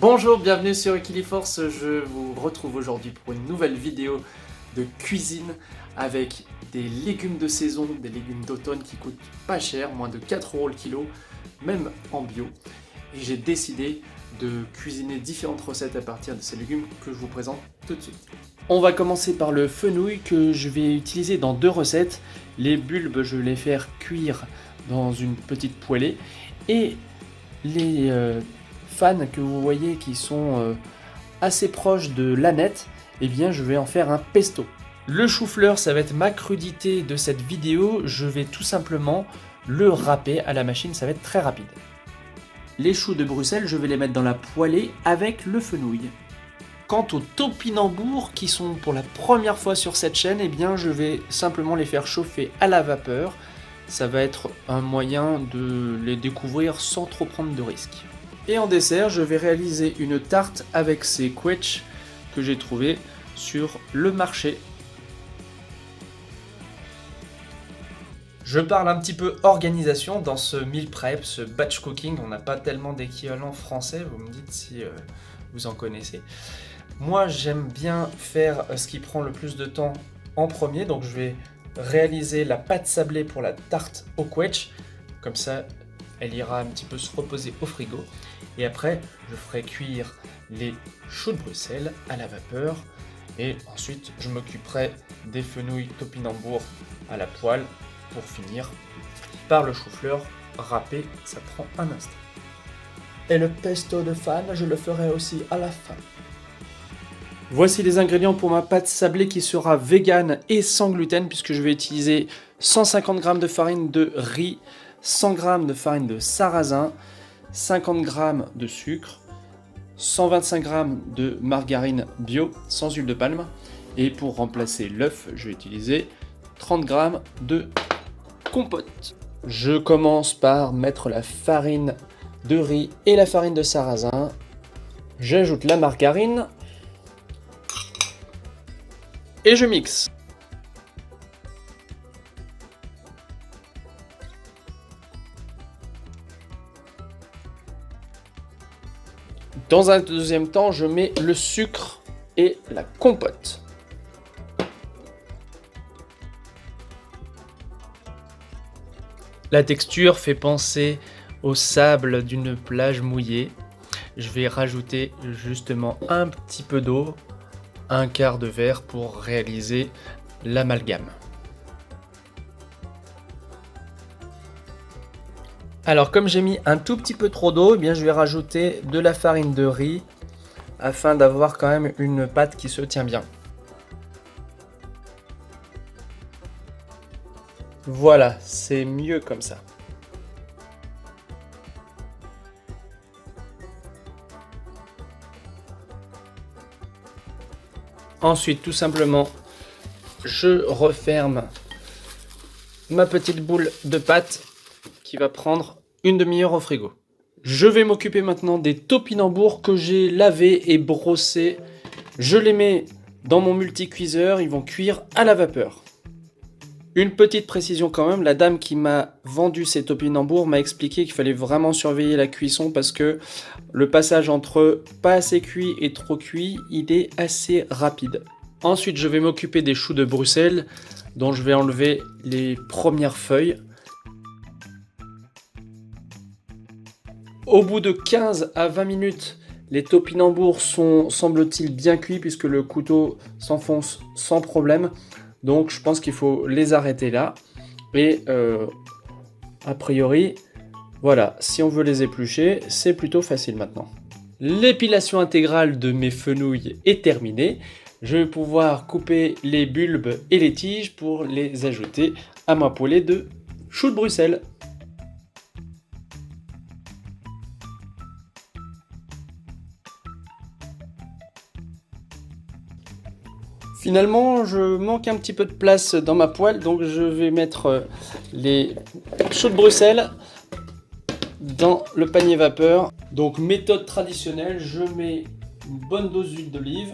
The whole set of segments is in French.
Bonjour, bienvenue sur Equiliforce, je vous retrouve aujourd'hui pour une nouvelle vidéo de cuisine avec des légumes de saison, des légumes d'automne qui coûtent pas cher, moins de 4 € le kilo, même en bio. Et j'ai décidé de cuisiner différentes recettes à partir de ces légumes que je vous présente tout de suite. On va commencer par le fenouil que je vais utiliser dans deux recettes. Les bulbes, je vais les faire cuire dans une petite poêlée et les fans que vous voyez qui sont assez proches de l'ânette, eh bien je vais en faire un pesto. Le chou-fleur, ça va être ma crudité de cette vidéo, je vais tout simplement le râper à la machine, ça va être très rapide. Les choux de Bruxelles, je vais les mettre dans la poêlée avec le fenouil. Quant aux topinambours qui sont pour la première fois sur cette chaîne, eh bien je vais simplement les faire chauffer à la vapeur. Ça va être un moyen de les découvrir sans trop prendre de risques. Et en dessert, je vais réaliser une tarte avec ces quetchs que j'ai trouvés sur le marché. Je parle un petit peu organisation dans ce meal prep, ce batch cooking. On n'a pas tellement d'équivalent français, vous me dites si vous en connaissez. Moi, j'aime bien faire ce qui prend le plus de temps en premier, donc je vais réaliser la pâte sablée pour la tarte au quetch. Comme ça, elle ira un petit peu se reposer au frigo. Et après, je ferai cuire les choux de Bruxelles à la vapeur. Et ensuite, je m'occuperai des fenouils topinambours à la poêle pour finir par le chou-fleur râpé. Ça prend un instant. Et le pesto de fan, je le ferai aussi à la fin. Voici les ingrédients pour ma pâte sablée qui sera vegan et sans gluten puisque je vais utiliser 150 g de farine de riz, 100 g de farine de sarrasin, 50 g de sucre, 125 g de margarine bio sans huile de palme et pour remplacer l'œuf, je vais utiliser 30 g de compote. Je commence par mettre la farine de riz et la farine de sarrasin. J'ajoute la margarine et je mixe. Dans un deuxième temps, je mets le sucre et la compote. La texture fait penser au sable d'une plage mouillée. Je vais rajouter justement un petit peu d'eau, un quart de verre pour réaliser l'amalgame. Alors comme j'ai mis un tout petit peu trop d'eau, eh bien je vais rajouter de la farine de riz afin d'avoir quand même une pâte qui se tient bien. Voilà, c'est mieux comme ça. Ensuite, tout simplement, je referme ma petite boule de pâte qui va prendre une demi-heure au frigo. Je vais m'occuper maintenant des topinambours que j'ai lavés et brossés. Je les mets dans mon multicuiseur, ils vont cuire à la vapeur. Une petite précision quand même, la dame qui m'a vendu ces topinambours m'a expliqué qu'il fallait vraiment surveiller la cuisson parce que le passage entre pas assez cuit et trop cuit, il est assez rapide. Ensuite, je vais m'occuper des choux de Bruxelles dont je vais enlever les premières feuilles. Au bout de 15 à 20 minutes, les topinambours sont, semble-t-il, bien cuits puisque le couteau s'enfonce sans problème. Donc je pense qu'il faut les arrêter là. Et a priori, voilà, si on veut les éplucher, c'est plutôt facile maintenant. L'épilation intégrale de mes fenouils est terminée. Je vais pouvoir couper les bulbes et les tiges pour les ajouter à ma poêlée de choux de Bruxelles. Finalement, je manque un petit peu de place dans ma poêle, donc je vais mettre les choux de Bruxelles dans le panier vapeur. Donc méthode traditionnelle, je mets une bonne dose d'huile d'olive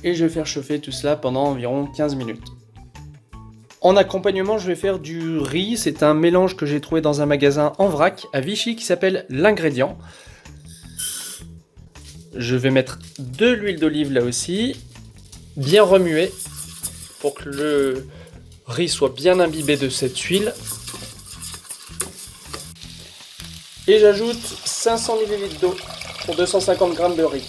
et je vais faire chauffer tout cela pendant environ 15 minutes. En accompagnement, je vais faire du riz. C'est un mélange que j'ai trouvé dans un magasin en vrac à Vichy qui s'appelle L'Ingrédient. Je vais mettre de l'huile d'olive là aussi, bien remuer pour que le riz soit bien imbibé de cette huile. Et j'ajoute 500 ml d'eau pour 250 g de riz.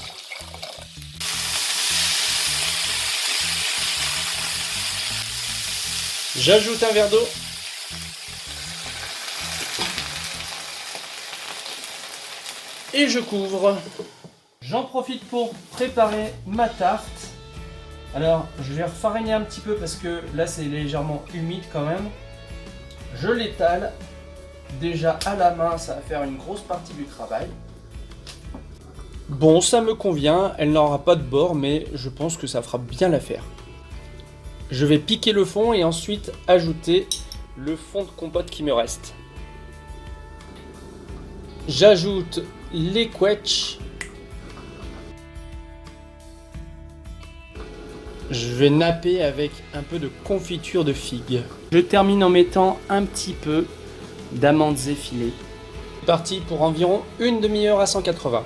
J'ajoute un verre d'eau. Et je couvre. J'en profite pour préparer ma tarte. Alors, je vais refariner un petit peu parce que là, c'est légèrement humide quand même. Je l'étale. Déjà à la main, ça va faire une grosse partie du travail. Bon, ça me convient. Elle n'aura pas de bord, mais je pense que ça fera bien l'affaire. Je vais piquer le fond et ensuite ajouter le fond de compote qui me reste. J'ajoute les quetchs. Je vais napper avec un peu de confiture de figue. Je termine en mettant un petit peu d'amandes effilées. C'est parti pour environ une demi-heure à 180.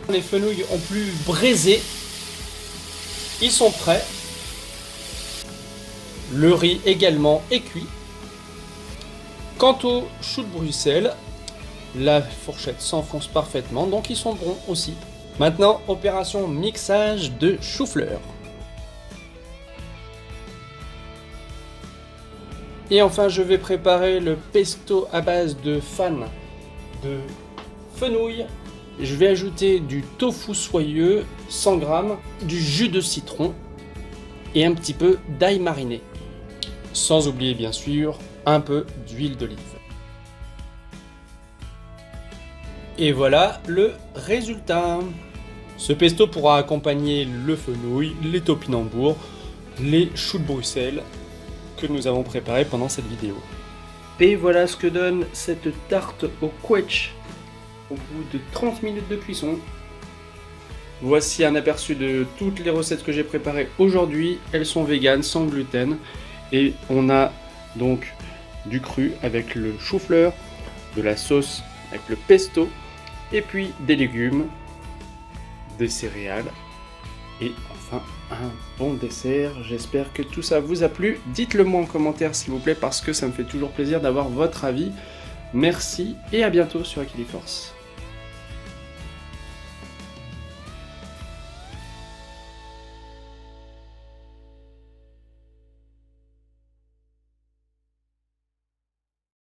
Les fenouils ont plus braisé. Ils sont prêts. Le riz également est cuit. Quant aux choux de Bruxelles, la fourchette s'enfonce parfaitement, donc ils sont bons aussi. Maintenant, opération mixage de chou-fleur. Et enfin, je vais préparer le pesto à base de fan de fenouil. Je vais ajouter du tofu soyeux, 100 g, du jus de citron et un petit peu d'ail mariné. Sans oublier bien sûr un peu d'huile d'olive. Et voilà le résultat. Ce pesto pourra accompagner le fenouil, les topinambours, les choux de Bruxelles que nous avons préparés pendant cette vidéo. Et voilà ce que donne cette tarte au quetch au bout de 30 minutes de cuisson. Voici un aperçu de toutes les recettes que j'ai préparées aujourd'hui. Elles sont véganes, sans gluten. Et on a donc du cru avec le chou-fleur, de la sauce avec le pesto, et puis des légumes, des céréales, et enfin un bon dessert. J'espère que tout ça vous a plu. Dites-le moi en commentaire s'il vous plaît, parce que ça me fait toujours plaisir d'avoir votre avis. Merci et à bientôt sur Equiliforce.